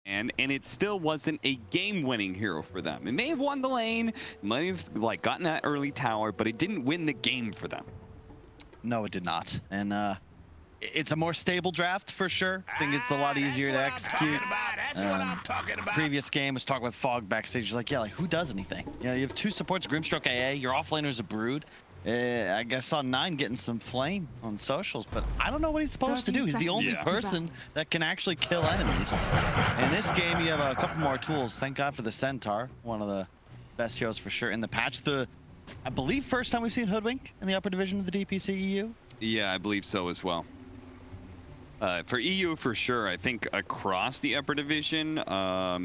and it still wasn't a game-winning hero for them. It may have won the lane, might have like gotten that early tower, but it didn't win the game for them. No, it did not. And it's a more stable draft for sure. I think it's a lot easier to execute. Previous game was talking with Fog backstage. He's like, yeah, like who does anything? You know, you have 2 supports, Grimstroke AA, your offlaner's a Brood. I guess saw 9 getting some flame on socials, but I don't know what he's supposed to do. He's the only person that can actually kill enemies. In this game, you have a couple more tools. Thank God for the Centaur, one of the best heroes for sure in the patch. I believe first time we've seen Hoodwink in the upper division of the DPC EU. Yeah, I believe so as well. For EU, for sure. I think across the upper division,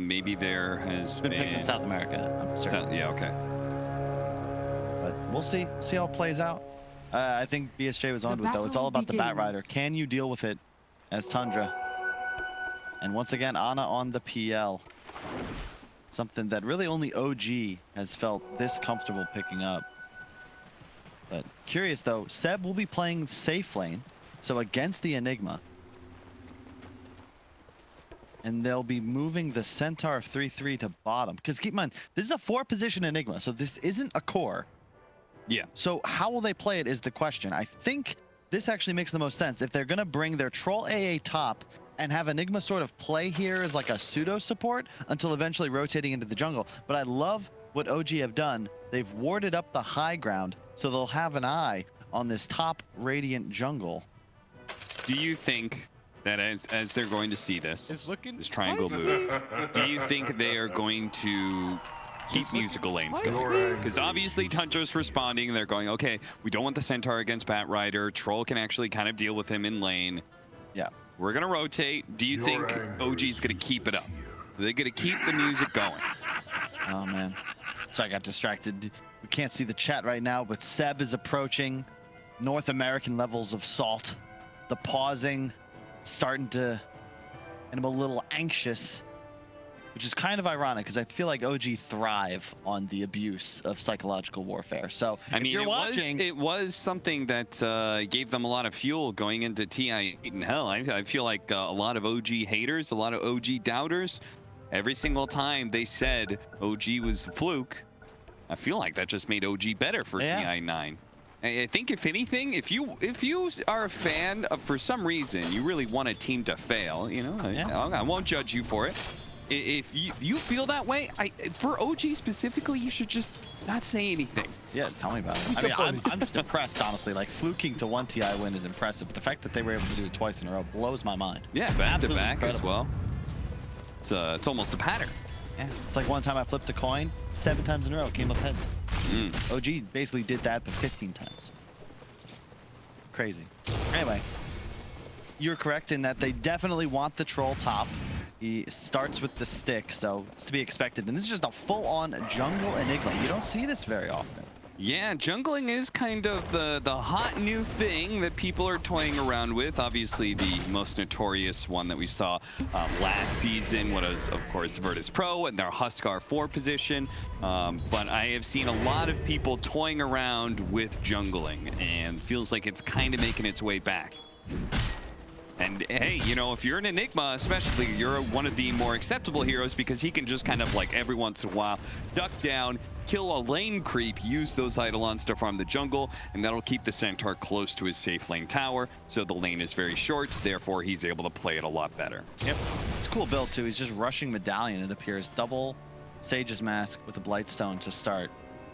maybe there has been picked in South America, I'm certain. Yeah, okay. But we'll see how it plays out. I think BSJ was on with though. It's all about the Batrider. Can you deal with it as Tundra? And once again, Ana on the PL. Something that really only OG has felt this comfortable picking up. But curious though, Seb will be playing safe lane, so against the Enigma. And they'll be moving the Centaur 3-3 to bottom. Because keep in mind, this is a 4-position Enigma, so this isn't a core. Yeah. So how will they play it is the question. I think this actually makes the most sense if they're going to bring their Troll AA top and have Enigma sort of play here as like a pseudo support until eventually rotating into the jungle. But I love what OG have done. They've warded up the high ground, so they'll have an eye on this top Radiant jungle. Do you think that as they're going to see this triangle move, do you think they are going to keep musical lanes going? Because obviously Tundra's responding. They're going, okay, we don't want the Centaur against Batrider. Troll can actually kind of deal with him in lane. Yeah. We're going to rotate. Do you think OG's going to keep it up? Are they going to keep the music going? Oh, man. Sorry, I got distracted. We can't see the chat right now, but Seb is approaching North American levels of salt. The pausing starting to, and I'm a little anxious, which is kind of ironic because I feel like OG thrive on the abuse of psychological warfare. So I mean, if you're watching, it was something that gave them a lot of fuel going into TI8 and hell. I feel like a lot of OG haters, a lot of OG doubters, every single time they said OG was a fluke, I feel like that just made OG better for TI9. I think if anything, if you are a fan of, for some reason, you really want a team to fail, you know, I won't judge you for it. If you feel that way, for OG specifically, you should just not say anything. Yeah, tell me about it. I mean, I'm just impressed, honestly. Like, fluking to 1 TI win is impressive, but the fact that they were able to do it twice in a row blows my mind. Yeah, back-to-back as well. It's almost a pattern. Yeah, it's like one time I flipped a coin, 7 times in a row, it came up heads. OG basically did that, but 15 times. Crazy. Anyway, you're correct in that they definitely want the Troll top. He starts with the stick, so it's to be expected. And this is just a full-on jungle Enigma. You don't see this very often. Yeah, jungling is kind of the hot new thing that people are toying around with. Obviously, the most notorious one that we saw last season was, of course, Virtus Pro and their Huskar 4 position. But I have seen a lot of people toying around with jungling, and feels like it's kind of making its way back. And hey, you know, if you're an Enigma, especially, you're one of the more acceptable heroes because he can just kind of like every once in a while duck down, kill a lane creep, use those Eidolons to farm the jungle, and that'll keep the Centaur close to his safe lane tower, so the lane is very short, therefore he's able to play it a lot better. Yep. It's a cool build too. He's just rushing Medallion, it appears. Double Sage's Mask with a Blightstone to start.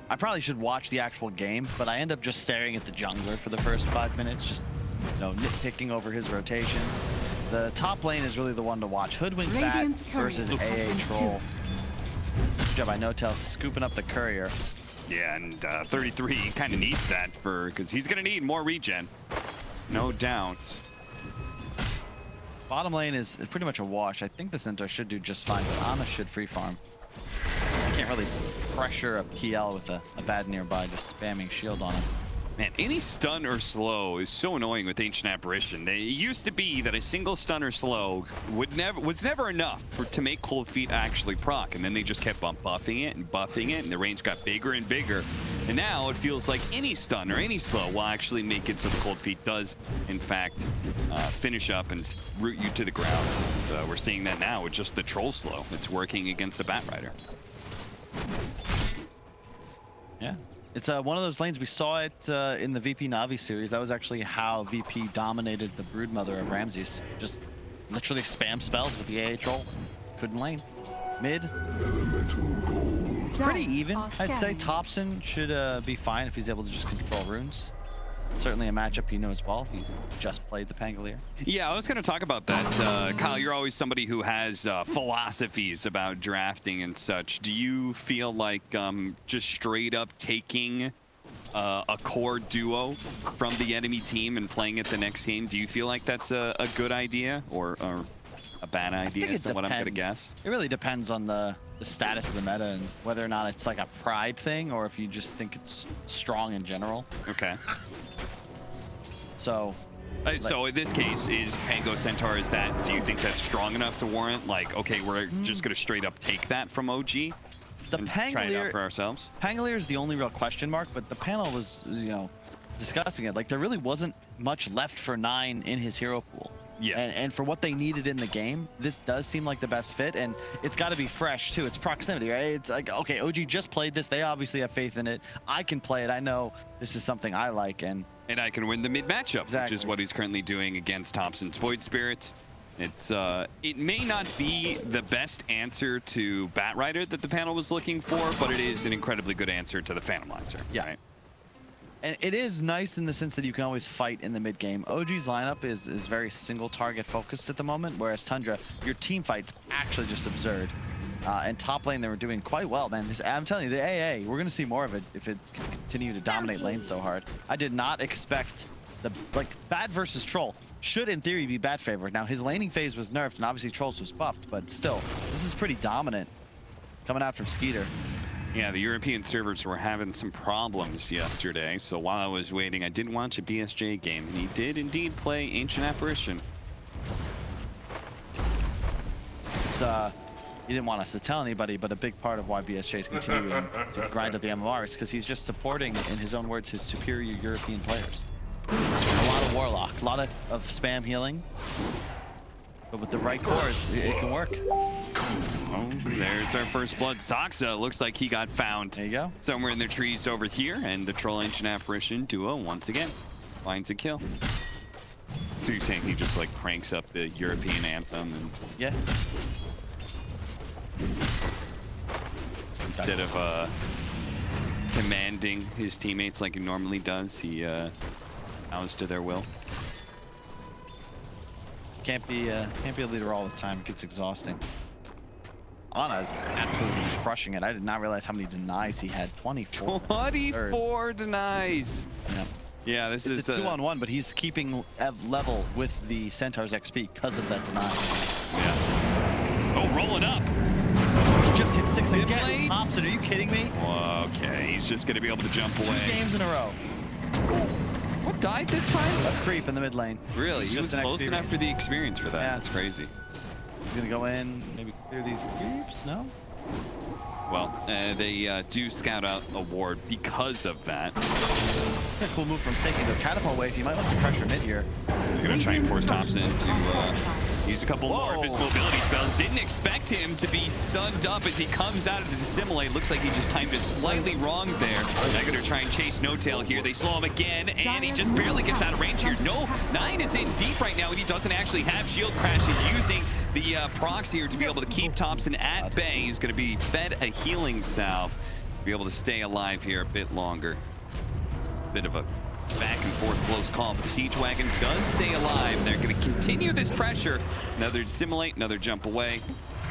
I probably should watch the actual game, but I end up just staring at the jungler for the first 5 minutes, just, you know, nitpicking over his rotations. The top lane is really the one to watch. Hoodwink Bat versus AA Troll. Good job by No-Tail scooping up the courier. Yeah, and 33 kind of needs that because he's going to need more regen. No doubt. Bottom lane is pretty much a wash. I think the Centaur should do just fine, but Ana should free farm. I can't really pressure a PL with a bad nearby, just spamming shield on him. Man, any stun or slow is so annoying with Ancient Apparition. It used to be that a single stun or slow was never enough to make Cold Feet actually proc, and then they just kept buffing it, and the range got bigger and bigger. And now it feels like any stun or any slow will actually make it so the Cold Feet does, in fact, finish up and root you to the ground. And, we're seeing that now with just the Troll slow. It's working against the Bat Rider. Yeah. It's one of those lanes. We saw it in the VP Na'Vi series. That was actually how VP dominated the Broodmother of Ramses. Just literally spam spells with the AA Troll. Couldn't lane. Mid. Pretty even, I'd say. Thompson should be fine if he's able to just control runes. Certainly a matchup he knows well. He's just played the Pangolier. Yeah, I was going to talk about that. Kyle, you're always somebody who has philosophies about drafting and such. Do you feel like just straight up taking a core duo from the enemy team and playing it the next game, do you feel like that's a good idea or a bad idea is what I'm going to guess? It really depends on the status of the meta and whether or not it's like a pride thing or if you just think it's strong in general. Okay. So so in this case, is Pango Centaur, do you think that's strong enough to warrant, like, okay, we're just going to straight up take that from OG the and try it out for ourselves? Pangolier is the only real question mark, but the panel was, discussing it. Like, there really wasn't much left for 9 in his hero pool. Yeah. And for what they needed in the game, this does seem like the best fit, and it's got to be fresh too. It's proximity, right? It's like, okay, OG just played this. They obviously have faith in it. I can play it. I know this is something I like, and I can win the mid matchup, exactly. Which is what he's currently doing against Thompson's Void Spirit. It may not be the best answer to Bat Rider that the panel was looking for, but it is an incredibly good answer to the Phantom Lancer. Yeah. Right? And it is nice in the sense that you can always fight in the mid game. OG's lineup is very single target focused at the moment, whereas Tundra, your team fight's actually just absurd. And top lane, they were doing quite well, man. I'm telling you, the AA, we're going to see more of it if it can continue to dominate lane so hard. I did not expect Bat versus Troll should in theory be Bat favored. Now his laning phase was nerfed and obviously Trolls was buffed, but still, this is pretty dominant coming out from Skeeter. Yeah, the European servers were having some problems yesterday, so while I was waiting, I did watch a BSJ game, and he did indeed play Ancient Apparition. He didn't want us to tell anybody, but a big part of why BSJ is continuing to grind up the MMR is because he's just supporting, in his own words, his superior European players. A lot of Warlock, a lot of spam healing, but with the right cores, it can work. Oh, there's our first blood. Soxa looks like he got found. There you go. Somewhere in the trees over here, and the Troll Ancient Apparition duo once again finds a kill. So you're saying he just like cranks up the European anthem and yeah. Instead of commanding his teammates like he normally does, he bows to their will. Can't be a leader all the time. It gets exhausting. Ana is absolutely crushing it. I did not realize how many denies he had. 24. 24 denies. Yeah. Yeah, this is a 2-on-1, but he's keeping level with the Centaur's XP because of that deny. Yeah. Oh, rolling up. He just hit 6 again. Thompson, are you kidding me? Okay, he's just going to be able to jump away. 2 games in a row. What died this time? A creep in the mid lane. Really? He was close enough for the experience for that. Yeah. That's crazy. He's going to go in, maybe clear these creeps, no? Well, they do scout out a ward because of that. It's a cool move from Staking the catapult wave. You might want to pressure mid here. They're going to try and force Thompson to use a couple more of his mobility spells. Didn't expect him to be stunned up as he comes out of the dissimulate. Looks like he just timed it slightly wrong there. They're going to try and chase No Tail here. They slow him again, and he just barely gets out of range here. No, 9 is in deep right now, and he doesn't actually have shield crash. He's using the procs here to be able to keep Thompson at bay. He's going to be fed a healing salve to be able to stay alive here a bit longer. Bit of a back and forth close call, but the Siege Wagon does stay alive. They're going to continue this pressure. Another dissimulate, another jump away.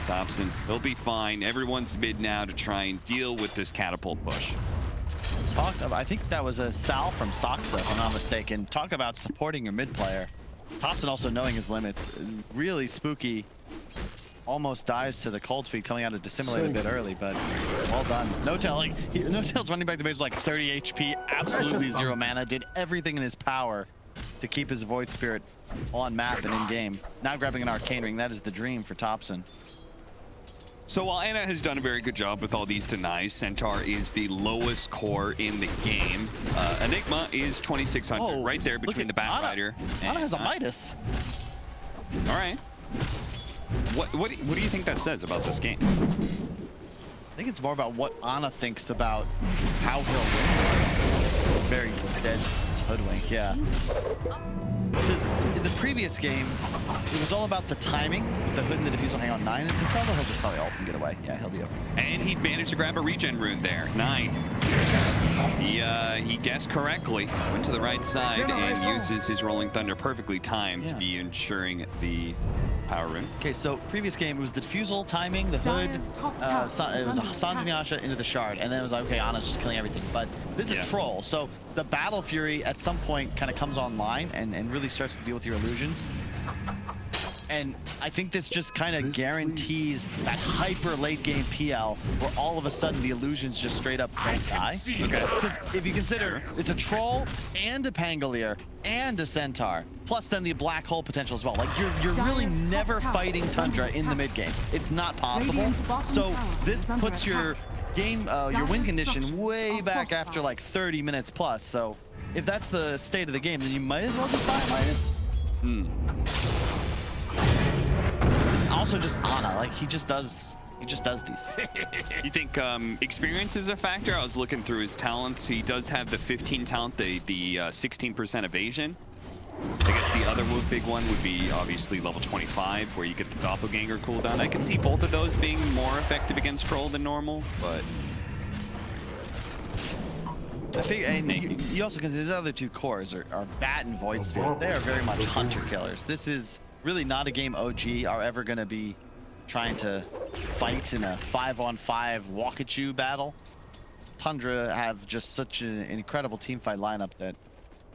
Thompson, he'll be fine. Everyone's mid now to try and deal with this catapult push. I think that was a Sal from Soxa, if I'm not mistaken. Talk about supporting your mid player. Thompson also knowing his limits. Really spooky. Almost dies to the cold feet coming out of dissimulate a bit early, but well done. No Tail's running back to base with like 30 HP, absolutely 0 mana, did everything in his power to keep his Void Spirit on map and in game. Now grabbing an Arcane Ring, that is the dream for Thompson. So while Ana has done a very good job with all these denies, Centaur is the lowest core in the game. Enigma is 2600, right there between the Batrider. Ana has a Midas. All right. What do you think that says about this game? I think it's more about what Ana thinks about how he'll win. It's a very dead hoodwink, yeah. Because in the previous game, it was all about the timing. The hood and the diffusal hang on 9, and Central he'll just probably ult and get away. Yeah, he'll be okay. And he'd managed to grab a regen rune there. 9. He guessed correctly, went to the right side, and uses his Rolling Thunder perfectly timed to be ensuring the power rune. Okay, so previous game, it was the diffusal, timing, the hood, it was Sanji Nyasha into the shard, and then it was like, okay, Ana's just killing everything. But this is a troll, so the Battle Fury at some point kind of comes online and really starts to deal with your illusions. And I think this just kind of guarantees that hyper late game PL where all of a sudden the illusions just straight up don't die. Okay. Because if you consider it's a troll and a Pangolier and a Centaur, plus then the black hole potential as well. Like you're really never fighting Tundra in the mid game. It's not possible. So this puts your game, your win condition way back after like 30 minutes plus. So if that's the state of the game, then you might as well just buy Midas. It's also just Ana, like he just does these things. You think experience is a factor? I was looking through his talents. He does have the 15 talent, the 16% evasion. I guess the other big one would be obviously level 25, where you get the doppelganger cooldown. I can see both of those being more effective against troll than normal, but I figure, and you also, because his other two cores are Bat and Void Spirit, they are very much hunter killers. This is really not a game OG are ever going to be trying to fight in a 5-on-5 walk-at-you battle. Tundra have just such an incredible teamfight lineup that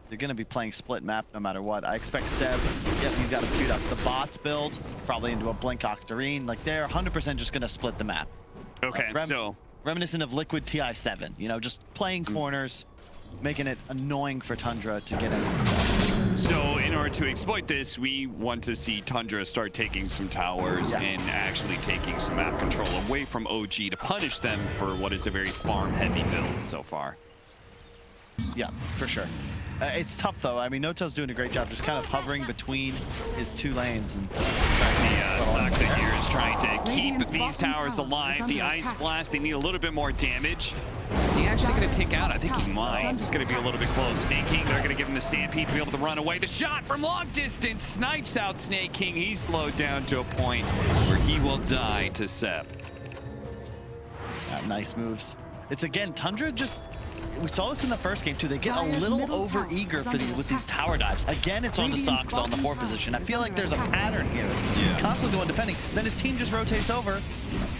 they're going to be playing split map no matter what. I expect Seb, he's got to boot up the bots build, probably into a Blink Octarine. Like, they're 100% just going to split the map. Okay, so reminiscent of Liquid TI7, you know, just playing corners, making it annoying for Tundra to get in. So in order to exploit this, we want to see Tundra start taking some towers and actually taking some map control away from OG to punish them for what is a very farm-heavy build so far. Yeah, for sure. It's tough though. I mean, Notel's doing a great job just kind of hovering between his two lanes. And Toxic here is trying to keep these towers alive. The Ice Blast, they need a little bit more damage. Is he actually going to take out? I think he might. It's going to be a little bit close. Snake King, they're going to give him the Stampede to be able to run away. The shot from long distance snipes out Snake King. He's slowed down to a point where he will die to Sep. Nice moves. It's again, Tundra just... We saw this in the first game too. They get a little over eager with these tower dives. Again, it's on the Sox on the 4 position. I feel like there's a pattern here. He's constantly the one defending. Then his team just rotates over,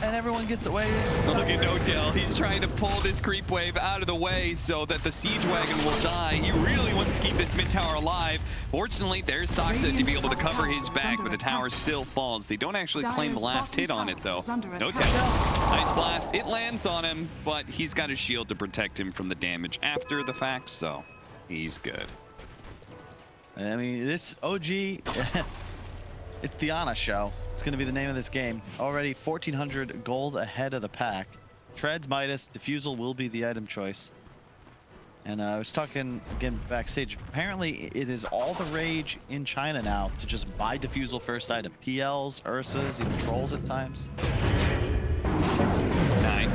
and everyone gets away. So look at Notel. He's trying to pull this creep wave out of the way so that the siege wagon will die. He really wants to keep this mid tower alive. Fortunately, there's Soxa to be able to cover his back, but the tower still falls. They don't actually claim the last hit on it though. Notel, nice blast. It lands on him, but he's got a shield to protect him from the damage after the fact, so he's good. I mean, this OG, it's the Ana show. It's going to be the name of this game. Already 1,400 gold ahead of the pack. Treads, Midas, Diffusal will be the item choice. And I was talking again backstage. Apparently, it is all the rage in China now to just buy Diffusal first item. PLs, Ursas, even Trolls at times. 9.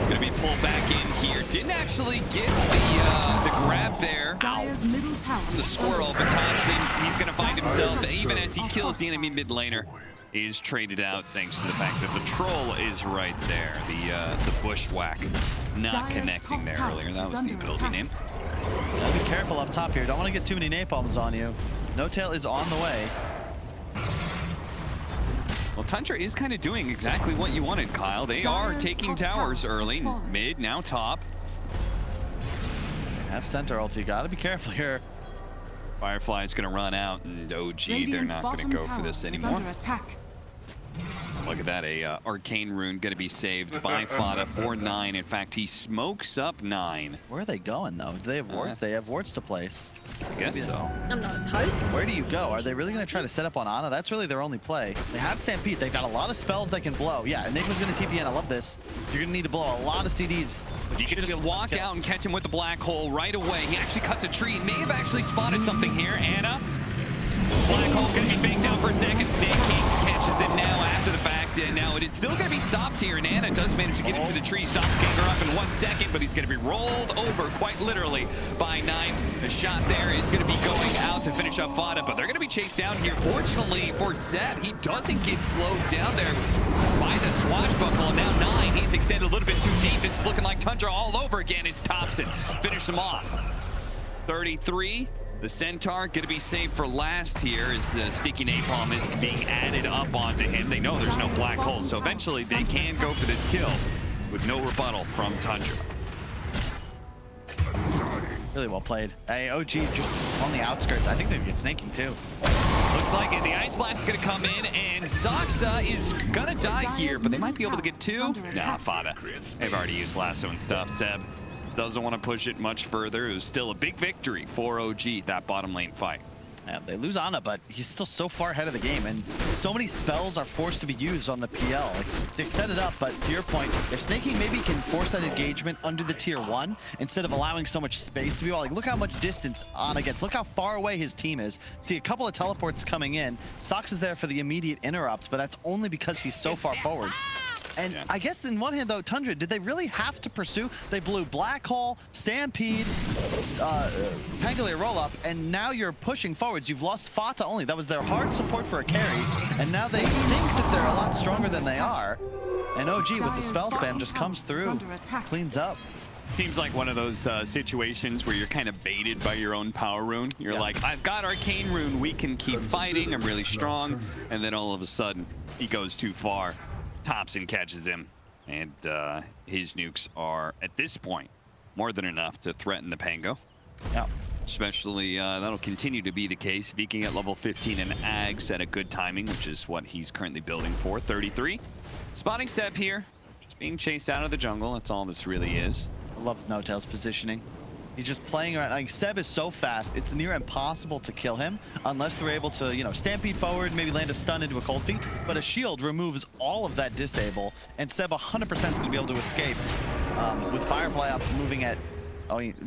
Gonna be pulled back in here. Didn't actually get the grab there from the Squirrel, but Thompson, he's gonna find himself, even as he kills the enemy mid laner, is traded out thanks to the fact that the Troll is right there. The Bushwhack not connecting there earlier. That was the ability name. Gotta be careful up top here. Don't want to get too many napalms on you. Notel is on the way. Well, Tundra is kind of doing exactly what you wanted, Kyle. They are taking towers early, mid, now top. Have center ult, you gotta be careful here. Firefly's gonna run out, and OG, they're not gonna go for this anymore. Well, look at that. A arcane rune going to be saved by Fada for 9. In fact, he smokes up 9. Where are they going, though? Do they have wards? They have wards to place. I guess so. I'm not opposed. Where do you go? Are they really going to try to set up on Ana? That's really their only play. They have Stampede. They've got a lot of spells they can blow. Yeah, Enigma's going to TP in. I love this. You're going to need to blow a lot of CDs. But you can just walk out and catch him with the black hole right away. He actually cuts a tree. May have actually spotted something here. Anna. Black hole's going to be faked out for a second. Snake King catches him now after the fact. And now it is still going to be stopped here. And Anna does manage to get into the tree. Stops Ganger up in 1 second, but he's going to be rolled over quite literally by 9. The shot there is going to be going out to finish up Fada, but they're going to be chased down here. Fortunately for Seb, he doesn't get slowed down there by the swashbuckle. And now 9, he's extended a little bit too deep. This is looking like Tundra all over again as Thompson finished him off. 33. The Centaur going to be saved for last here as the sticky napalm is being added up onto him. They know there's no black hole, so eventually they can go for this kill with no rebuttal from Tundra. Really well played. Hey, OG just on the outskirts. I think they get snaking too. Looks like the Ice Blast is going to come in, and Zoxa is going to die here, but they might be able to get 2. Nah, Fada. They've already used lasso and stuff. Seb doesn't want to push it much further. It was still a big victory for OG, that bottom lane fight. Yeah, they lose Ana, but he's still so far ahead of the game, and so many spells are forced to be used on the PL. Like, they set it up, but to your point, if Snaking maybe can force that engagement under the tier 1 instead of allowing so much space to be all like, look how much distance Ana gets. Look how far away his team is. See a couple of teleports coming in. Sox is there for the immediate interrupts, but that's only because he's so far forwards. And yeah. I guess in one hand, though, Tundra, did they really have to pursue? They blew Black Hole, Stampede, Pangolier roll-up, and now you're pushing forwards. You've lost Fata only. That was their hard support for a carry, and now they think that they're a lot stronger than they are. And OG with the spell spam just comes through, cleans up. Seems like one of those situations where you're kind of baited by your own power rune. You're like, I've got Arcane Rune, we can keep fighting, I'm really strong, and then all of a sudden, he goes too far. Thompson catches him, and his nukes are, at this point, more than enough to threaten the Pango. Yeah. Especially, that'll continue to be the case if he can get level 15 and Ags at a good timing, which is what he's currently building for. 33. Spotting Seb here. Just being chased out of the jungle. That's all this really is. I love No-Tail's positioning. He's just playing around. Like, Seb is so fast, it's near impossible to kill him unless they're able to, you know, stampede forward, maybe land a stun into a cold feet. But a shield removes all of that disable, and Seb 100% is going to be able to escape with Firefly up moving at,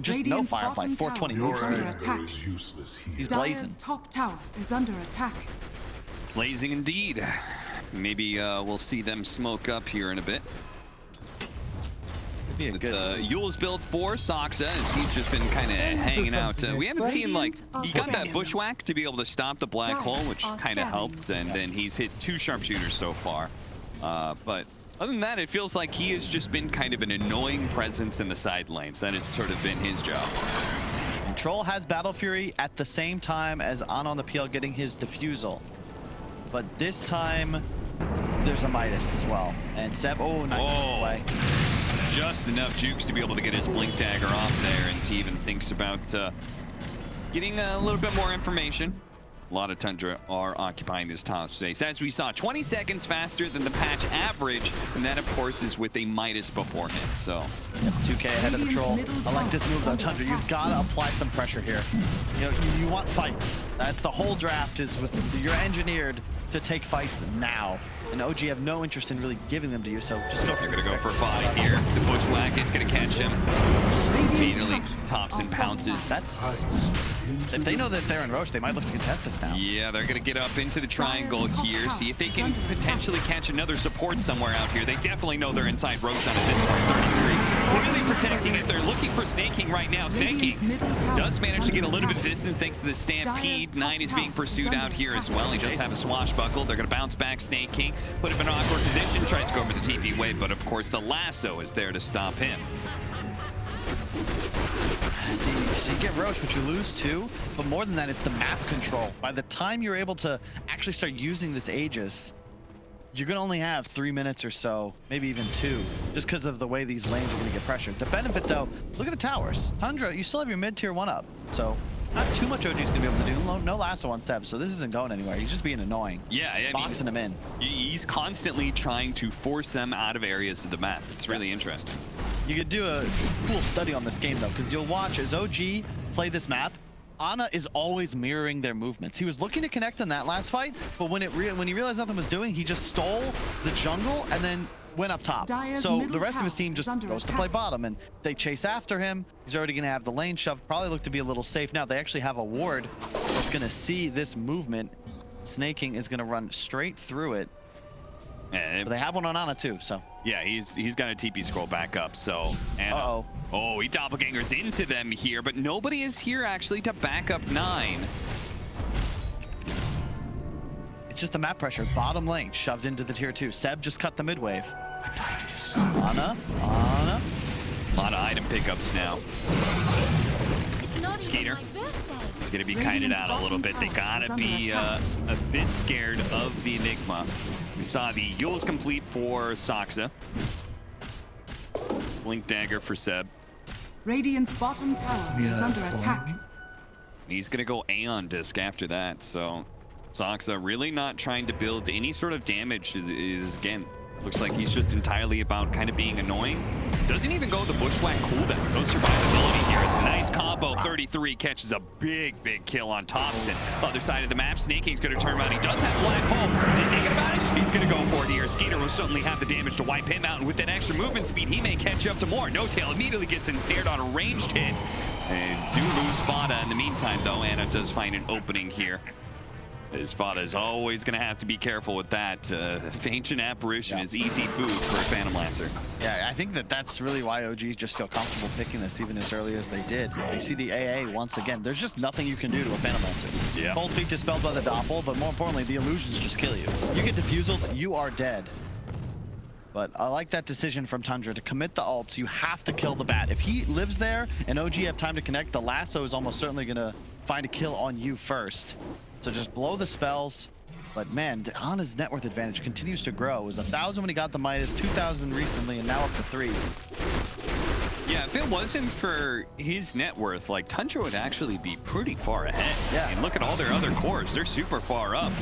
just no Firefly, 420 move speed. He's blazing. Top tower is under attack. Blazing indeed. Maybe we'll see them smoke up here in a bit. Be a with good Yule's build for Soxa, as he's just been kind of hanging out. We haven't seen, like, he got that bushwhack to be able to stop the black hole, which kind of helped, and then he's hit 2 sharpshooters so far. But other than that, it feels like he has just been kind of an annoying presence in the side lanes. That has sort of been his job. And Troll has Battle Fury at the same time as Ana on the PL getting his defusal. But this time, there's a Midas as well. And Seb, nice play. Just enough jukes to be able to get his blink dagger off there, and T even thinks about getting a little bit more information. A lot of Tundra are occupying this top space. As we saw, 20 seconds faster than the patch average, and that of course is with a Midas before him. So 2K ahead of the Troll. I like this move though, Tundra. You've got to apply some pressure here. You know, you want fights. That's the whole draft, is with you're engineered to take fights now. And OG have no interest in really giving them to you, so just go for it. They're going to go for 5 here. The bushwhack, it's going to catch him. Immediately, Thompson pounces. That's... If they know that they're in Roche, they might look to contest this now. Yeah, they're going to get up into the triangle here, see if they can potentially catch another support somewhere out here. They definitely know they're inside Roshan at this point. 33, clearly protecting it. They're looking for Snaking right now. Snaking does manage to get a little bit of distance thanks to the Stampede. 9 is being pursued out here as well. He does have a swashbuckle. They're going to bounce back Snaking, put him in an awkward position, tries to go over the TP wave, but of course the lasso is there to stop him. So you get Roche, but you lose 2. But more than that, it's the map control. By the time you're able to actually start using this Aegis, you're going to only have 3 minutes or so, maybe even 2, just because of the way these lanes are going to get pressured. The benefit, though, look at the towers. Tundra, you still have your mid-tier 1 up. So not too much OG's gonna be able to do. No lasso on Seb, so this isn't going anywhere. He's just being annoying. Yeah, I mean, boxing him in. He's constantly trying to force them out of areas of the map. It's really interesting. You could do a cool study on this game though, because you'll watch as OG play this map. Ana is always mirroring their movements. He was looking to connect in that last fight, but when he realized nothing was doing, he just stole the jungle and then went up top. So the rest of his team just goes to play bottom, and they chase after him. He's already going to have the lane shoved. Probably look to be a little safe now. They actually have a ward that's going to see this movement. Snaking is going to run straight through it. But they have one on Ana too, so. Yeah, he's got a TP scroll back up, so. And, oh, he doppelgangers into them here, but nobody is here actually to back up 9. It's just the map pressure. Bottom lane shoved into the tier 2. Seb just cut the mid wave. Ana. A lot of item pickups now. It's not Skeeter. even my birthday. He's gonna be kited out a little bit. They gotta be a bit scared of the Enigma. We saw the Yule's complete for Soxa. Blink dagger for Seb. Radiant's bottom tower is under attack. He's gonna go Aeon disc after that, so Soxa really not trying to build any sort of damage. Is again, looks like he's just entirely about kind of being annoying. Doesn't even go the bushwhack cooldown. No survivability here. It's a nice combo. 33 catches a big kill on Thompson. Other side of the map, Snaking's going to turn around. He does have black hole. Is he thinking about it? He's going to go for it here. Skeeter will certainly have the damage to wipe him out, and with that extra movement speed, he may catch up to more. No Tail immediately gets ensnared on a ranged hit. And do lose Vada in the meantime, though. Ana does find an opening here. His Vada is always going to have to be careful with that. Ancient Apparition is easy food for a Phantom Lancer. Yeah, I think that's really why OGs just feel comfortable picking this even as early as they did. They see the AA once again. There's just nothing you can do to a Phantom Lancer. Yeah. Cold Feet dispelled by the Doppel, but more importantly, the illusions just kill you. You get diffusal, you are dead. But I like that decision from Tundra to commit the ults. You have to kill the bat. If he lives there and OG have time to connect, the lasso is almost certainly going to find a kill on you first. So just blow the spells. But man, Ana's net worth advantage continues to grow. It was 1,000 when he got the Midas, 2,000 recently, and now up to 3. Yeah, if it wasn't for his net worth, like, Tundra would actually be pretty far ahead. Yeah. And look at all their other cores. They're super far up.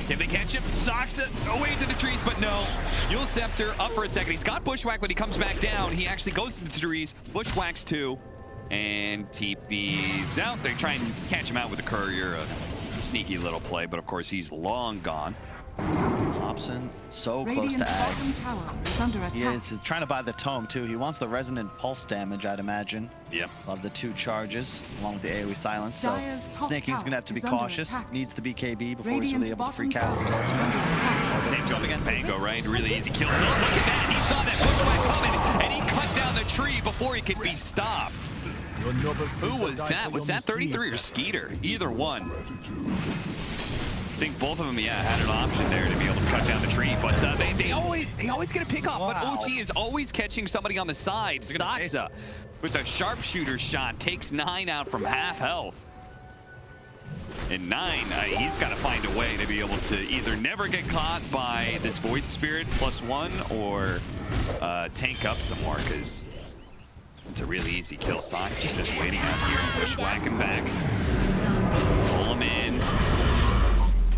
Can they catch him? Soxa away to the trees, but no. Yule Scepter up for a second. He's got Bushwhack, but he comes back down. He actually goes to the trees. Bushwhacks 2. And TP's out. They try and catch him out with the courier. Sneaky little play, but of course he's long gone. Hobson so close to Ags. Tower is under attack. He's trying to buy the tome too. He wants the resonant pulse damage, I'd imagine. Yep. Love the 2 charges along with the AoE silence. So Dire's top Snaking's gonna have to be tower is under cautious. attack. Needs the BKB before he's Radiant's really able to free cast his bottom tower is under ultimate. attack. Same goes again. Pango, right? Really easy kill. So look at that. He saw that Bushwhack coming, and he cut down the tree before he could be stopped. Who was that? Was that 33 or Skeeter? Either one. I think both of them, yeah, had an option there to be able to cut down the tree, but they always get a pick off. But OG is always catching somebody on the side. Soxa with a sharpshooter shot takes 9 out from half health. And 9, he's got to find a way to be able to either never get caught by this Void Spirit +1 or tank up some more, because it's a really easy kill. Sox just waiting out here. Bushwhack him back. Pull him in.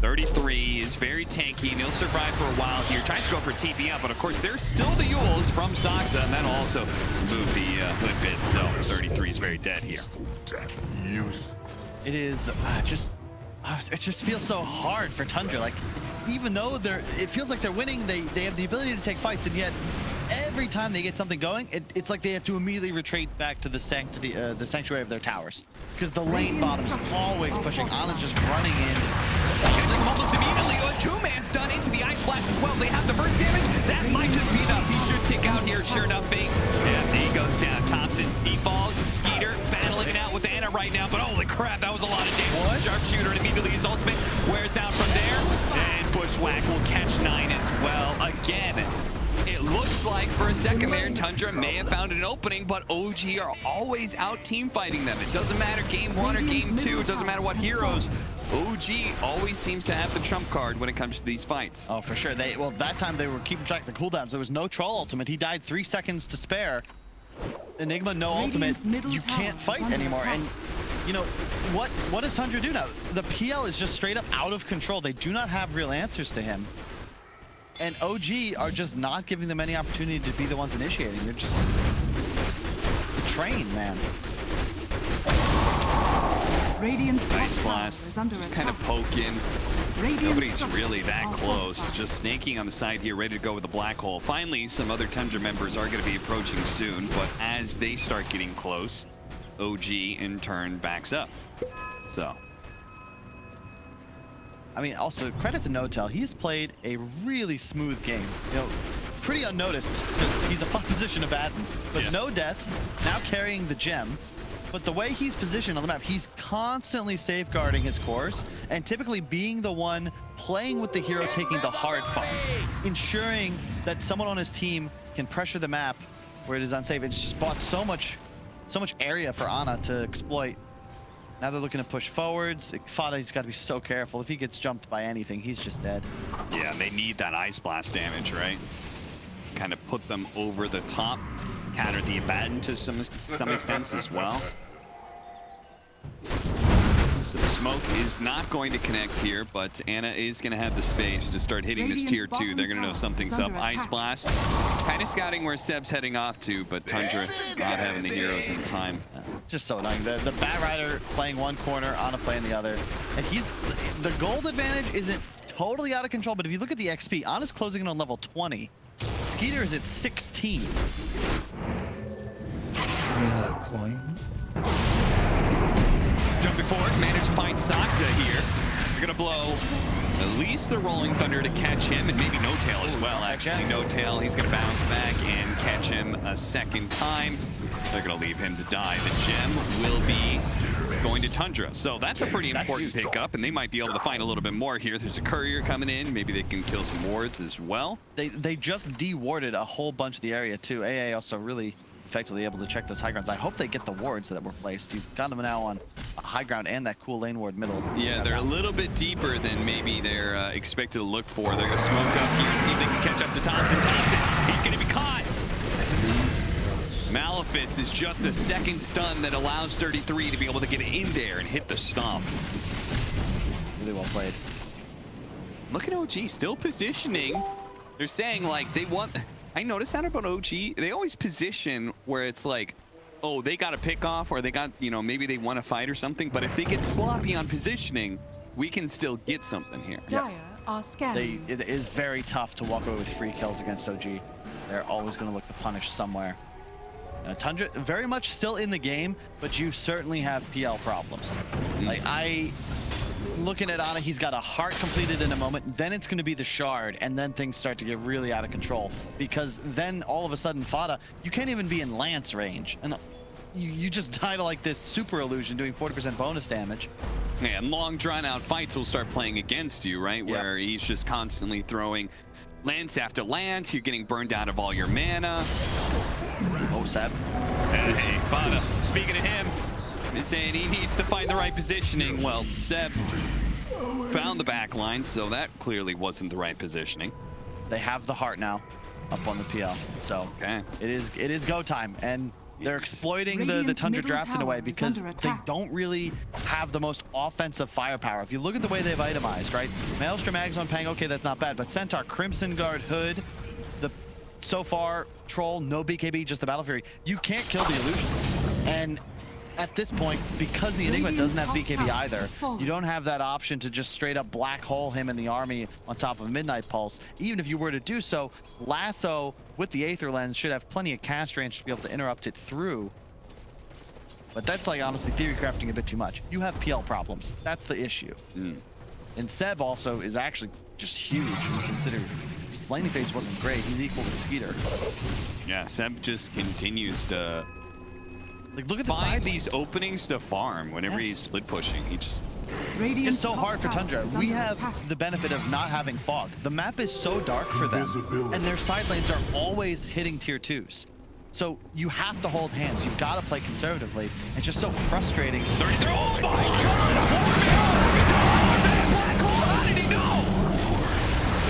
33 is very tanky, and he'll survive for a while here. Tries to go for a TP out, but of course there's still the Yules from Soxa, and that'll also move the hood bit, so 33 is very dead here. It is it just feels so hard for Tundra. Like, even though it feels like they're winning, they have the ability to take fights, and yet every time they get something going, it's like they have to immediately retreat back to the sanctuary of their towers, because the lane bottom is always pushing. Ana's just running in. Almost immediately, a 2-man stun into the Ice Blast as well. They have the first damage. That might just be enough. He should tick out here, sure enough, Fake. And he goes down. Thompson, he falls. Skeeter battling it out with Ana right now, but holy crap, that was a lot of damage. Sharpshooter, and immediately his ultimate wears out from there. And Bushwhack will catch 9 as well. Again, it looks like for a second there, Tundra may have found an opening, but OG are always out team fighting them. It doesn't matter game 1 or game 2. It doesn't matter what heroes. OG always seems to have the trump card when it comes to these fights. Oh, for sure. Well, that time they were keeping track of the cooldowns. There was no troll ultimate. He died 3 seconds to spare. Enigma, no ultimate. You can't fight anymore. And you know, what does Tundra do now? The PL is just straight up out of control. They do not have real answers to him. And OG are just not giving them any opportunity to be the ones initiating. They're just trained, man. Radiant's top Nice tower blast. is under Just attack. kind of poking. Radiant's Nobody's structures really that are close. fortified. Just snaking on the side here, ready to go with the black hole. Finally, some other Tundra members are going to be approaching soon, but as they start getting close, OG in turn backs up. So. I mean, also credit to Notel. He's played a really smooth game. You know, pretty unnoticed because he's a fun position to batten, but Yeah. no deaths. Now carrying the gem. But the way he's positioned on the map, he's constantly safeguarding his cores and typically being the one playing with the hero, taking the hard fight, ensuring that someone on his team can pressure the map where it is unsafe. It's just bought so much area for Ana to exploit. Now they're looking to push forwards. Fada's got to be so careful. If he gets jumped by anything, he's just dead. Yeah, they need that ice blast damage, right? Kind of put them over the top, counter the Abaddon to some extent as well. So the smoke is not going to connect here, but Ana is going to have the space to start hitting this tier 2. They're going to know something's up. Ice blast, kind of scouting where Seb's heading off to, but Tundra not having the heroes in time. Just so annoying. The Bat Rider playing one corner, Ana playing the other. And the gold advantage isn't totally out of control, but if you look at the XP, Ana's closing in on level 20. Skeeter is at 16. Yeah, coin. Jumping forward, managed to find Saxa here. They're gonna blow at least the Rolling Thunder to catch him, and maybe No Tail as well, actually. No Tail, he's gonna bounce back and catch him a second time. They're gonna leave him to die. The gem will be going to Tundra. So that's a pretty important pickup, and they might be able to find a little bit more here. There's a courier coming in. Maybe they can kill some wards as well. They just de-warded a whole bunch of the area too. AA also really effectively able to check those high grounds. I hope they get the wards that were placed. He's got them now on high ground and that cool lane ward middle. Yeah, they're a little bit deeper than maybe they're expected to look for. They're going to smoke up here and see if they can catch up to Thompson. Thompson, he's going to be caught. Malefice is just a second stun that allows 33 to be able to get in there and hit the stomp. Really well played. Look at OG still positioning. They're saying like they want... I noticed that about OG. They always position where it's like, oh, they got a pick off, or they got, you know, maybe they want to fight or something. But if they get sloppy on positioning, we can still get something here. Dire are scanning. It is very tough to walk away with free kills against OG. They're always going to look to punish somewhere. Tundra very much still in the game, but you certainly have PL problems. Like looking at Ana, he's got a heart completed in a moment, then it's going to be the shard, and then things start to get really out of control, because then all of a sudden Fada, you can't even be in lance range, and you just die to like this super illusion doing 40% bonus damage. Yeah, and long drawn out fights will start playing against you, right? Yep. Where he's just constantly throwing lance after lance, you're getting burned out of all your mana. Oh, Seb. Hey, Fada, speaking of him, he's saying he needs to find the right positioning. Well, Seb found the back line, so that clearly wasn't the right positioning. They have the heart now up on the PL, so Okay. it is go time, and they're exploiting the Radiant's Tundra middle draft in a way tower is because under they attack. don't really have the most offensive firepower. If you look at the way they've itemized, right? Maelstrom, Ags Pang, okay, that's not bad, but Centaur, Crimson Guard, Hood, so far, Troll, no BKB, just the Battle Fury. You can't kill the illusions. And at this point, because the Enigma doesn't have BKB either, you don't have that option to just straight up black hole him in the army on top of Midnight Pulse. Even if you were to do so, Lasso with the Aether Lens should have plenty of cast range to be able to interrupt it through. But that's like honestly theory crafting a bit too much. You have PL problems. That's the issue. And Seb also is actually just huge when you consider his laning phase wasn't great. He's equal to Skeeter. Yeah, Seb just continues to Like, look at the find side these lanes. openings to farm whenever he's split pushing. He just... It's so hard for Tundra. We have the benefit of not having fog. The map is so dark for them, and their side lanes are always hitting tier 2s. So you have to hold hands. You've got to play conservatively. It's just so frustrating. 33. Oh my God! How did he know?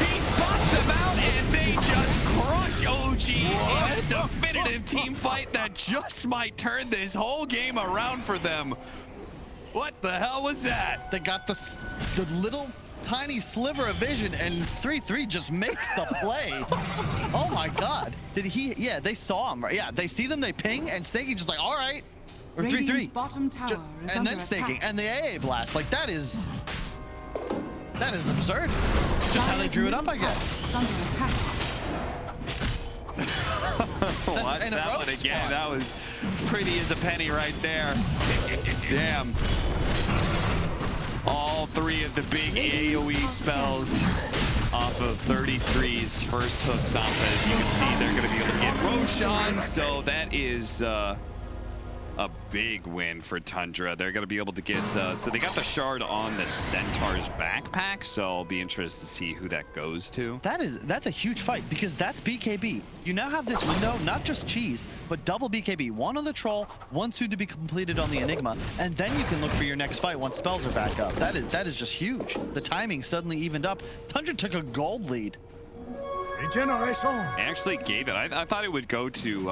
He spots them out and they just crush OG in a definitive team fight that just might turn this whole game around for them. What the hell was that? They got the little tiny sliver of vision, and 3-3 just makes the play. Oh my God. Did he? Yeah, they saw him, right? Yeah, they see them, they ping, and Snaky just like, all right. Or 3-3. Bottom tower is and under then Snaking, attack. and the AA blast. Like, that is absurd. Just how they drew it up, I guess. It's under attack. Watch and a that rope one again. spot. That was pretty as a penny right there. Damn. All three of the big AoE spells off of 33's first hoof stomp. As you can see, they're going to be able to get Roshan. So that is a big win for Tundra. They're going to be able to get, so they got the shard on the Centaur's backpack, so I'll be interested to see who that goes to. That's a huge fight, because that's BKB. You now have this window, not just cheese, but double BKB. One on the troll, one soon to be completed on the Enigma, and then you can look for your next fight once spells are back up. That is just huge. The timing suddenly evened up. Tundra took a gold lead. Regeneration. They actually gave it. I thought it would go to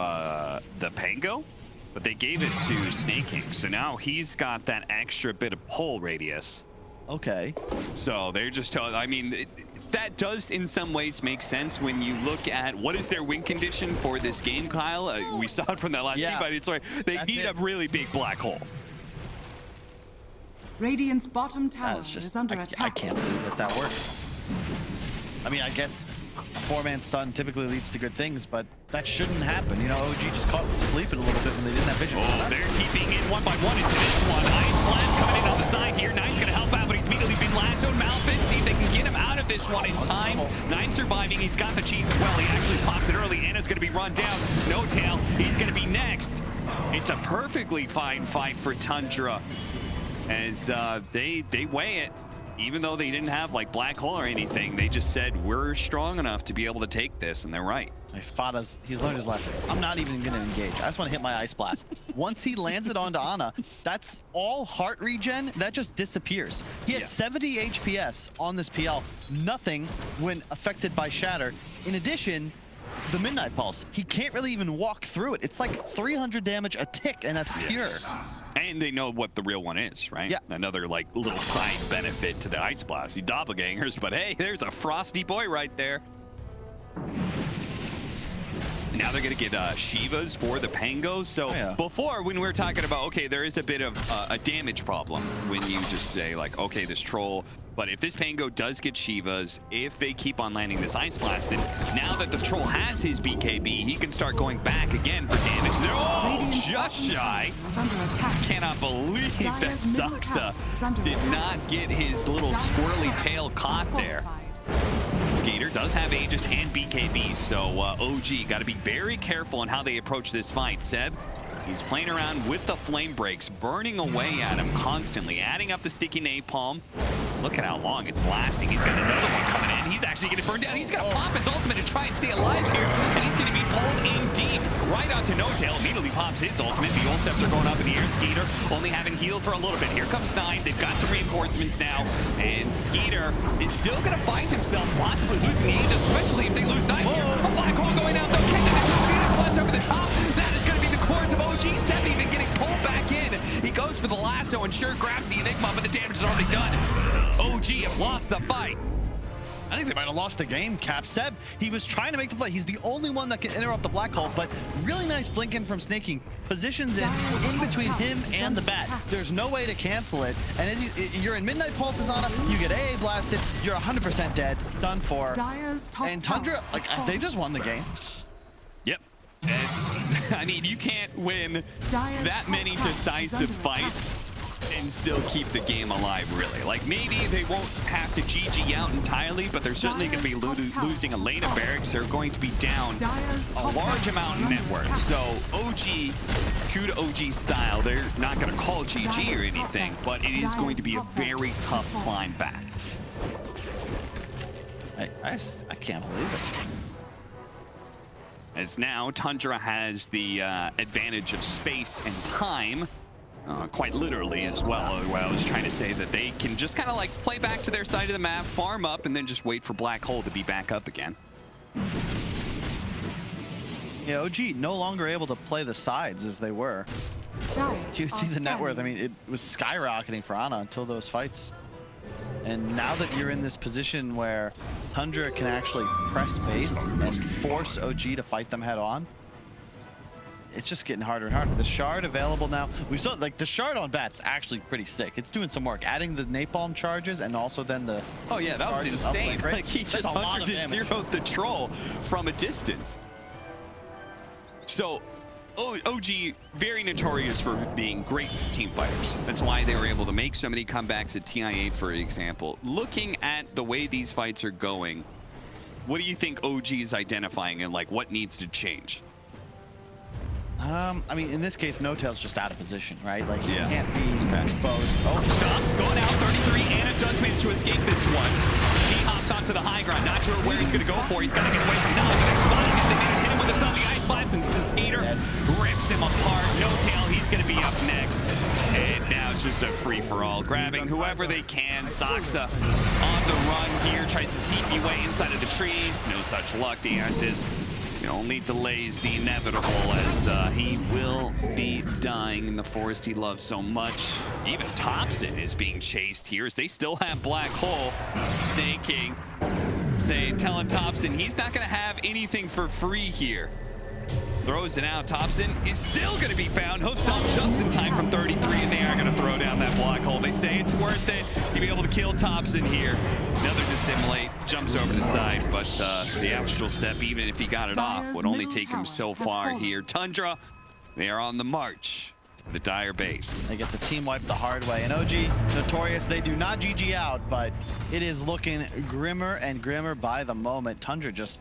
the Pango, but they gave it to Snake King. So now he's got that extra bit of pull radius. Okay. So they're just, I mean, that does in some ways make sense when you look at what is their win condition for this game, Kyle. We saw it from that last game, but it's like they That's need it. a really big black hole. Radiant's bottom tower That's just, is under I attack. can't believe that worked. I mean, I guess a four-man stun typically leads to good things, but that shouldn't happen. You know, OG just caught sleeping a little bit when they didn't have vision. Oh, they're TPing in one by one into this one. Ice Blast coming in on the side here. Nine's going to help out, but he's immediately been lassoed. Malphite, see if they can get him out of this one in time. Nine surviving. He's got the cheese as well. He actually pops it early. Anna's going to be run down. No tail. He's going to be next. It's a perfectly fine fight for Tundra as they weigh it. Even though they didn't have like black hole or anything, they just said we're strong enough to be able to take this, and they're right. He's learned his lesson. I'm not even going to engage. I just want to hit my Ice Blast. Once he lands it onto Ana, that's all heart regen. That just disappears. He has 70 HPS on this PL. Nothing when affected by Shatter. In addition, the Midnight Pulse, he can't really even walk through it. It's like 300 damage a tick, and that's pure. And they know what the real one is, right? Yeah. Another like little side benefit to the Ice Blast. You doppelgangers, but hey, there's a frosty boy right there. Now they're going to get Shivas for the Pangos. So before, when we were talking about, okay, there is a bit of a damage problem when you just say like, okay, this troll. But if this Pango does get Shivas, if they keep on landing this Ice Blast, and now that the troll has his BKB, he can start going back again for damage. Oh, just shy. Is under attack. Cannot believe that Dire's middle Saxa tower is under did attack. not get his little squirrely tail caught there. Skater does have Aegis and BKB, so OG got to be very careful on how they approach this fight. Seb, he's playing around with the flame breaks, burning away at him constantly, adding up the sticky napalm. Look at how long it's lasting. He's got another one coming in. He's actually going to burn down. He's going to pop his ultimate and try and stay alive here, and he's going to be pulled in deep right onto No Tail. Immediately pops his ultimate. The Ult Scepter going up in the air. Skeeter only having healed for a little bit. Here comes Nine. They've got some reinforcements now, and Skeeter is still going to find himself, possibly losing the Aegis, especially if they lose Nine here. A black hole going out, though. Can they Skeeter over the top? That is going to be the chords of OG. Seven even getting pulled back in. He goes for the lasso and sure grabs the Enigma, but the damage is already done. OG have lost the fight. I think they might have lost the game, Cap. Seb, he was trying to make the play. He's the only one that can interrupt the black hole, but really nice blinking from Snaking. Positions in between him and the bat. There's no way to cancel it. And as you're in Midnight Pulses on him, you get AA blasted, you're 100% dead, done for. Dire's top And Tundra, tower like, is falling. they just won the game. Yep. I mean, you can't win Dire's that top many tower is decisive under fights and still keep the game alive, really. Like, maybe they won't have to GG out entirely, but they're certainly going to be losing a lane of barracks. They're going to be down Dire's a top large tower amount is in under net worth. attack. So OG, true to OG style, they're not going to call GG or anything, but it is going to be a very tough climb back. I can't believe it. As now Tundra has the advantage of space and time, quite literally as well. Where I was trying to say that they can just kind of like play back to their side of the map, farm up, and then just wait for Black Hole to be back up again. Yeah, OG no longer able to play the sides as they were. You see the net worth. I mean, it was skyrocketing for Ana until those fights. And now that you're in this position where Tundra can actually press base and force OG to fight them head on, it's just getting harder and harder. The shard available now. We saw like the shard on Bat's actually pretty sick. It's doing some work. Adding the napalm charges and also then the oh yeah, that was insane. Like he just 100-0'd the troll from a distance. So OG very notorious for being great team fighters. That's why they were able to make so many comebacks at TI8, for example. Looking at the way these fights are going, what do you think OG is identifying and like what needs to change? I mean, in this case, No Tail's just out of position, right? Like, he Yeah. can't be exposed. Oh, Stop, going out, 33. Ana does manage to escape this one. He hops onto the high ground, not sure where he's going to go for. He's got to get away from now. The next spot, they manage to hit him with a stunning ice blast, and the skater rips him apart. No Tail, he's going to be up next. And now it's just a free-for-all. Grabbing whoever they can. Saksa on the run here, tries to TP way inside of the trees. No such luck. The Antis only delays the inevitable as he will be dying in the forest he loves so much. Even Thompson is being chased here as they still have Black Hole. Snake King telling Thompson he's not going to have anything for free here. Throws it out. Thompson is still going to be found. Hooks up just in time from 33, and they are going to throw down that Black Hole. They say it's worth it to be able to kill Thompson here. Another dissimulate, jumps over the side, but the actual step, even if he got it off, would only take him so far here. Tundra, they are on the march to the Dire base. They get the team wipe the hard way. And OG, notorious, they do not GG out, but it is looking grimmer and grimmer by the moment. Tundra just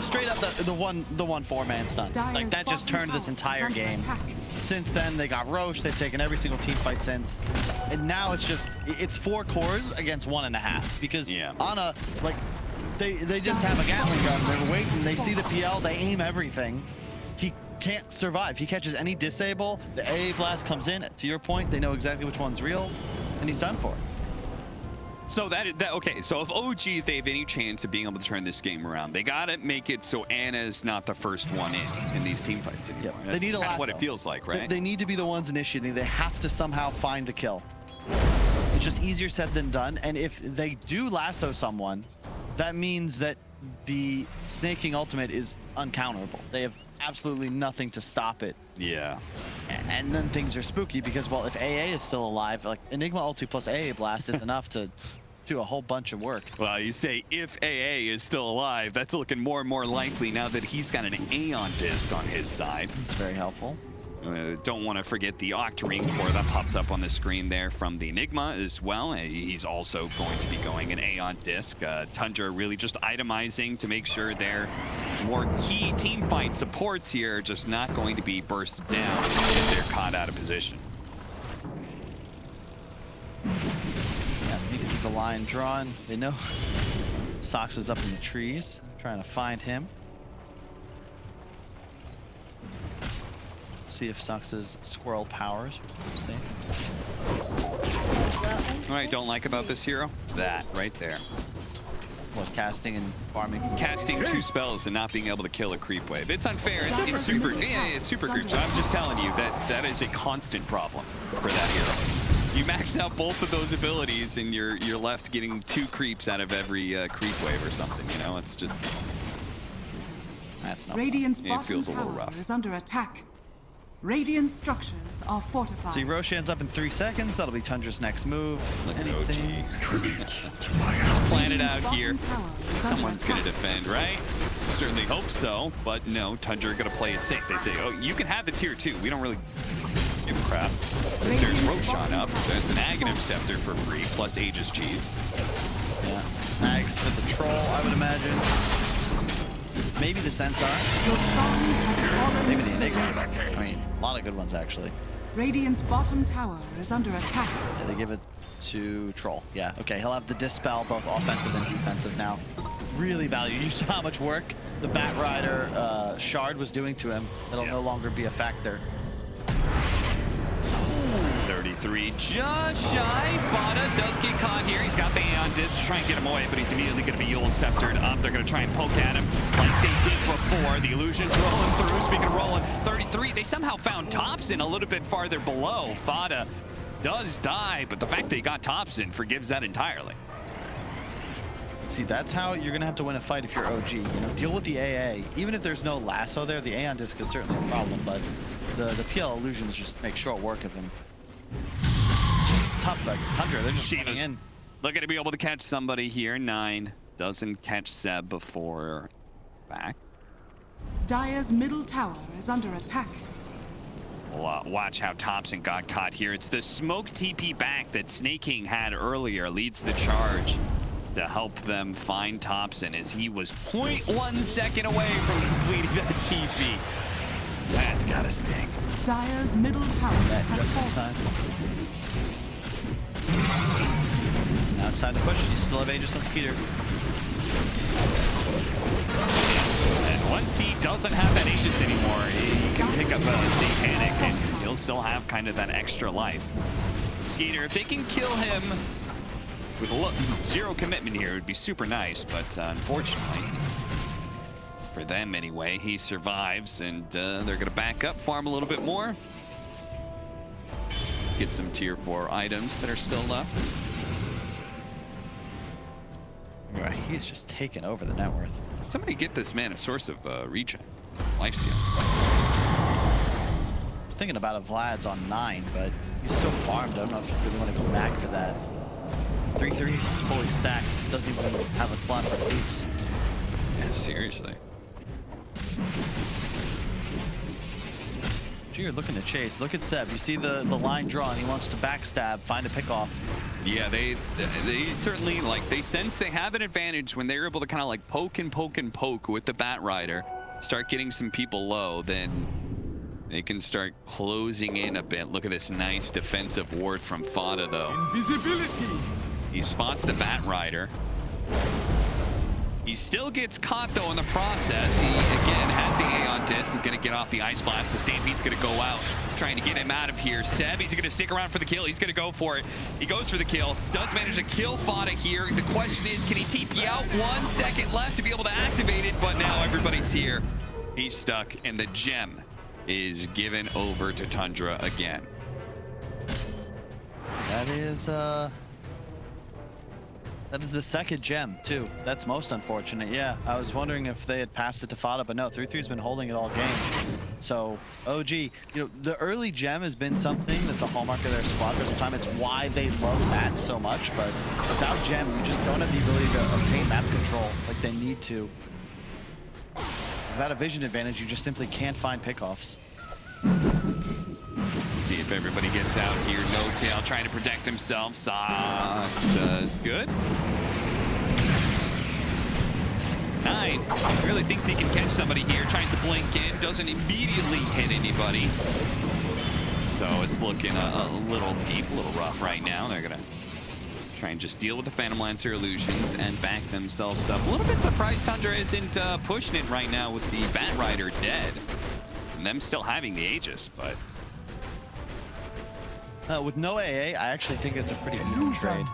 straight up the one four-man stun. Like that just turned this entire game. Since then, they got Roche. They've taken every single team fight since, and now it's 4 cores against 1.5 because Ana, like they just have a Gatling gun. They're waiting. They see the PL. They aim everything. He can't survive. He catches any disable. The AA blast comes in. To your point, they know exactly which one's real, and he's done for. So okay, so if OG, if they have any chance of being able to turn this game around, they gotta make it so Ana's not the first one in these team fights anymore. Yep. They need a lasso. What it feels like, right? They need to be the ones initiating. They have to somehow find the kill. It's just easier said than done. And if they do lasso someone, that means that the Snake King ultimate is uncounterable. They have absolutely nothing to stop it. Yeah. And then things are spooky because, well, if AA is still alive, like Enigma ulti plus AA blast is enough to do a whole bunch of work. Well, you say if AA is still alive, that's looking more and more likely now that he's got an Aeon disc on his side. It's very helpful. Don't want to forget the Octarine core that popped up on the screen there from the Enigma as well. He's also going to be going an Aeon disc. Tundra really just itemizing to make sure their more key team fight supports here are just not going to be bursted down if they're caught out of position. Yeah, you can see the line drawn. They know Sox is up in the trees, trying to find him. See if Sox's squirrel powers. We'll see. What I don't like about this hero? That right there. What, casting and farming? Casting 2 spells and not being able to kill a creep wave. It's unfair. It's super. Yeah, it's super creep. So I'm just telling you that is a constant problem for that hero. You maxed out both of those abilities and you're left getting 2 creeps out of every creep wave or something. You know, it's just. That's not. Radiant's It bottom feels a little tower rough. is under attack. Radiant structures are fortified. See, Roche ends up in 3 seconds. That'll be Tundra's next move. Look at Anything. Just plan it out here. Bottom tower is under Someone's going to attack. defend, right? Certainly hope so, but no, Tundra going to play it safe. They say, oh, you can have the tier 2. We don't really give a crap. There's Roshan up. That's an Aghanim Scepter for free, plus Aegis Cheese. Yeah. Mags for the troll, I would imagine. Maybe the Centaur. Your Shan has fallen Maybe the to the Enigma. ground. I mean, a lot of good ones, actually. Radiant's bottom tower is under attack. Yeah, they give it to Troll. Yeah, okay. He'll have the Dispel, both offensive and defensive now. Really valued. You saw how much work the Bat Rider Shard was doing to him. It'll no longer be a factor. 33, just shy. Fada does get caught here. He's got the Aeon Disc to try and get him away, but he's immediately going to be Yule Sceptered up. They're going to try and poke at him like they did before. for. The illusion's rolling through. Speaking of rolling, 33. They somehow found Thompson a little bit farther below. Fada does die, but the fact that he got Thompson forgives that entirely. See, that's how you're gonna have to win a fight if you're OG. You know, deal with the AA. Even if there's no lasso there, the Aeon Disc is certainly a problem, but the PL illusions just make short work of him. It's just tough. Like Tundra, they're just running in. Looking to be able to catch somebody here. 9 doesn't catch Seb before back. Dire's middle tower is under attack. Well, watch how Thompson got caught here. It's the smoke TP back that Snake King had earlier leads the charge to help them find Thompson, as he was 0.1 second away from completing that TP. That's gotta sting. Dire's middle tower has Just in fallen. time. Outside the push, you still have Aegis on Skeeter. And once he doesn't have that Aegis anymore, he can pick up a Satanic and he'll still have kind of that extra life. Skeeter, if they can kill him with zero commitment here, it would be super nice, but unfortunately, for them anyway, he survives, and they're gonna back up, farm a little bit more. Get some tier 4 items that are still left. Right, he's just taken over the net worth. Somebody get this man a source of regen, lifesteal. I was thinking about a Vlad's on 9, but he's so farmed. I don't know if you really want to go back for that. 3-3 is fully stacked. Doesn't even have a slot for boots. Yeah, seriously. You're looking to chase. Look at Seb. You see the line drawn. He wants to backstab, find a pick off. Yeah, they certainly, like, they sense they have an advantage when they're able to kind of like poke and poke and poke with the Bat Rider, start getting some people low, then they can start closing in a bit. Look at this nice defensive ward from Fada, though. Invisibility. He spots the Bat Rider. He still gets caught, though, in the process. He, again, has the Aeon Disc. He's going to get off the Ice Blast. The Stampede's going to go out, trying to get him out of here. Seb, he's going to stick around for the kill. He's going to go for it. He goes for the kill. Does manage to kill Fada here. The question is, can he TP out? 1 second left to be able to activate it, but now everybody's here. He's stuck, and the gem is given over to Tundra again. That is the second gem, too. That's most unfortunate. Yeah, I was wondering if they had passed it to Fada, but no, 3-3's been holding it all game. So, OG, you know, the early gem has been something that's a hallmark of their squad for some time. It's why they love map so much, but without gem, you just don't have the ability to obtain map control like they need to. Without a vision advantage, you just simply can't find pickoffs. See if everybody gets out here. No Tail trying to protect himself. Sox does good. 9 really thinks he can catch somebody here. Tries to blink in. Doesn't immediately hit anybody. So it's looking a little deep, a little rough right now. They're going to try and just deal with the Phantom Lancer illusions and back themselves up. A little bit surprised Tundra isn't pushing it right now with the Bat Rider dead. And them still having the Aegis, but... with no AA, I actually think it's a pretty easy trade.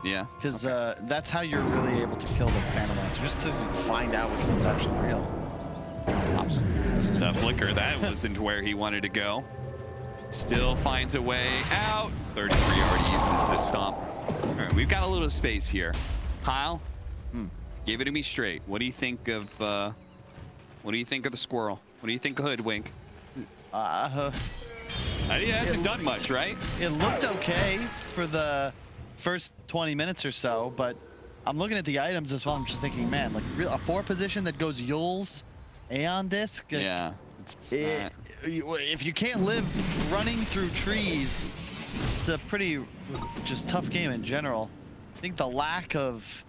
Yeah. Because that's how you're really able to kill the Phantom Lancer, just to find out which one's actually real. Thompson. The flicker, that wasn't where he wanted to go. Still finds a way out. 33 already uses the stomp. All right, we've got a little space here. Kyle, give it to me straight. What do you think of the squirrel? What do you think of Hoodwink? He hasn't done much, right? It looked okay for the first 20 minutes or so, but I'm looking at the items as well. I'm just thinking, man, like a 4 position that goes Yule's Aeon Disc. Yeah. If you can't live running through trees, it's a pretty just tough game in general. I think the lack of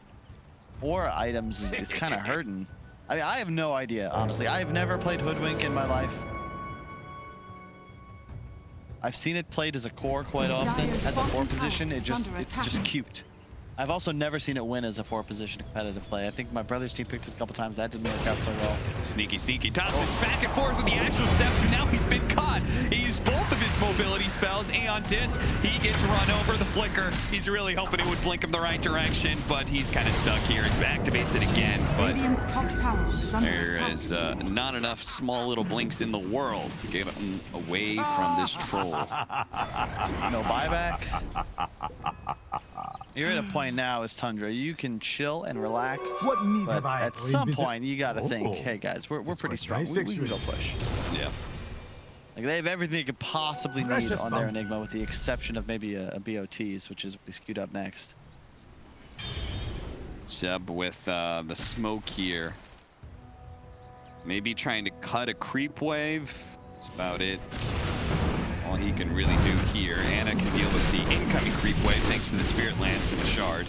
4 items is kind of hurting. I mean, I have no idea, honestly. I have never played Hoodwink in my life. I've seen it played as a core quite often. As a 4 position, it's just cute. I've also never seen it win as a 4 position competitive play. I think my brother's team picked it a couple times. That didn't work out so well. Sneaky, sneaky. Thompson back and forth with the actual steps, and now he's been caught. He used both of his his mobility spells. Aeon Disc, he gets run over. The flicker, he's really hoping it would blink him the right direction, but he's kind of stuck here and activates it again. But Radiant's top tower is under there attack. is not enough small little blinks in the world to get him away from this troll. No buyback. You're at a point now as Tundra. You can chill and relax. What need but have I at to some revisit? point, you got to think, Oh. hey guys, we're Just pretty like strong. nice We can six-ring. go push. Yeah. Like they have everything you could possibly need Precious on their bump. Enigma, with the exception of maybe a BOTs, which is queued up next. Seb with the smoke here. Maybe trying to cut a creep wave. That's about it. All he can really do here. Anna can deal with the incoming creep wave thanks to the Spirit Lance and the Shard.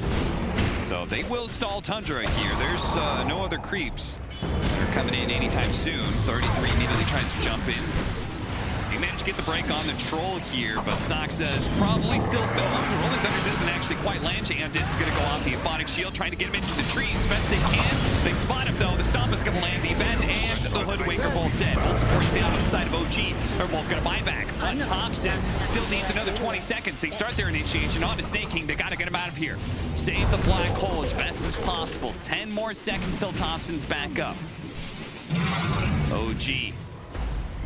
So they will stall Tundra here. There's no other creeps that are coming in anytime soon. 33 immediately tries to jump in. He managed to get the break on the troll here, but Soxa is probably still filmed. Rolling Thunder doesn't actually quite land. And Disc is going to go off the Euphonic Shield, trying to get him into the trees best they can. They spot him though. The Stomp is going to land. The Event and the Hoodwink are both dead. Both supports down on the side of OG. They're both going to buy back. But Thompson still needs another 20 seconds. They start their initiation on to Snake King. They got to get him out of here. Save the black hole as best as possible. 10 more seconds till Thompson's back up. OG.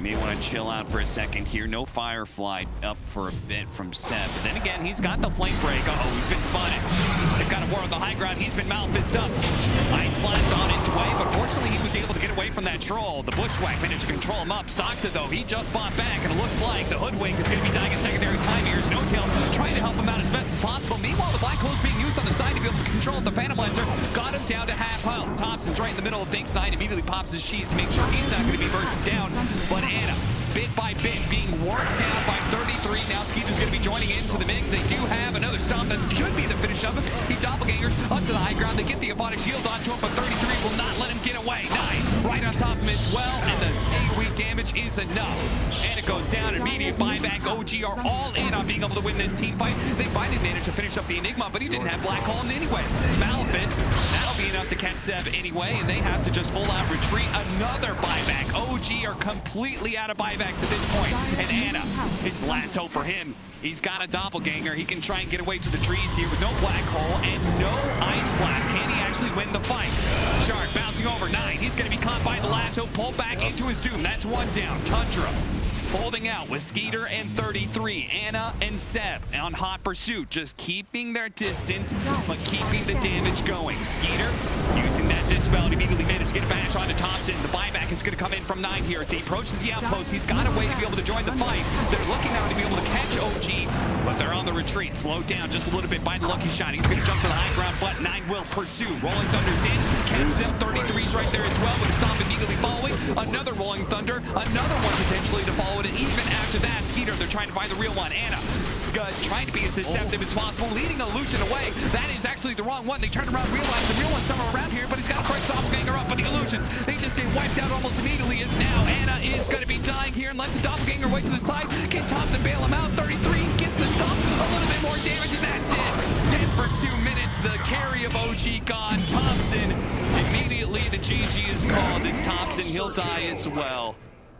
May want to chill out for a second here. No Firefly up for a bit from Seb. But then again, he's got the flame break. Uh-oh, he's been spotted. They've got a war on the high ground. He's been Malfist up. Ice Blast on its way, but fortunately he was able to get away from that troll. The Bushwhack managed to control him up. Soxa, though, he just bought back, and it looks like the Hoodwink is going to be dying in secondary time here. No-Tail trying to help him out as best as possible. Meanwhile, the Black Hole's being used on the side to be able to control the Phantom Lancer. Got him down to half health. Thompson's right in the middle of things. Nine immediately pops his cheese to make sure he's not going to be bursted down. But Anna, bit by bit, being worked down by 33. Now Skeeter's going to be joining into the mix. They do have another stomp that could be the finish of it. He doppelgangers up to the high ground. They get the Euphonic Shield onto him, but 33 will not let him get away. 9 right on top of him as well, and the AoE damage is enough. And it goes down. Immediate buyback. OG are all in on being able to win this team fight. They finally managed to finish up the Enigma, but he didn't have Black Hole in anyway. Malfist, that'll be enough to catch Seb anyway, and they have to just full out retreat. Another buyback. OG are completely out of buybacks at this point, and Anna is last hope for him. He's got a doppelganger. He can try and get away to the trees here with no Black Hole and no Ice Blast. Can he actually win the fight? Shark bouncing over 9. He's going to be caught by the lasso, pulled back into his doom. That's one down. Tundra holding out with Skeeter and 33. Anna and Seb on hot pursuit, just keeping their distance, but keeping the damage going. Skeeter using that dispel and immediately managed to get a bash onto Thompson. The buyback is going to come in from 9 here as he approaches the outpost. He's got a way to be able to join the fight. They're looking now to be able to catch OG, but they're on the retreat. Slowed down just a little bit by the lucky shot. He's going to jump to the high ground, but 9 will pursue. Rolling Thunder's in. Catches them. 33's right there as well, with a stomp immediately following. Another Rolling Thunder. Another one potentially to follow it. And even after that, Skeeter, they're trying to find the real one. Anna trying to be as deceptive as possible, leading Illusion away. That is actually the wrong one. They turn around, realize the real one's somewhere around here, but he's got a fresh doppelganger up. But the Illusions, they just get wiped out almost immediately. As now Anna is going to be dying here unless the doppelganger way to the side. Can Thompson bail him out? 33 gets the stomp, a little bit more damage, and that's it. Dead for 2 minutes. The carry of OG gone. Thompson immediately the GG is called. As Thompson, he'll die as well.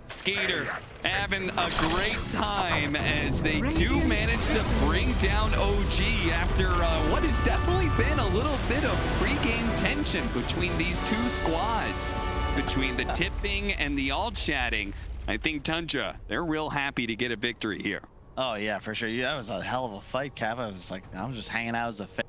Skeeter having a great time as they do manage to bring down OG after what has definitely been a little bit of pre-game tension between these two squads, between the tipping and the all-chatting. I think Tundra, they're real happy to get a victory here. Oh yeah, for sure. Yeah, that was a hell of a fight, Cav. I was like, I'm just hanging out as a fan.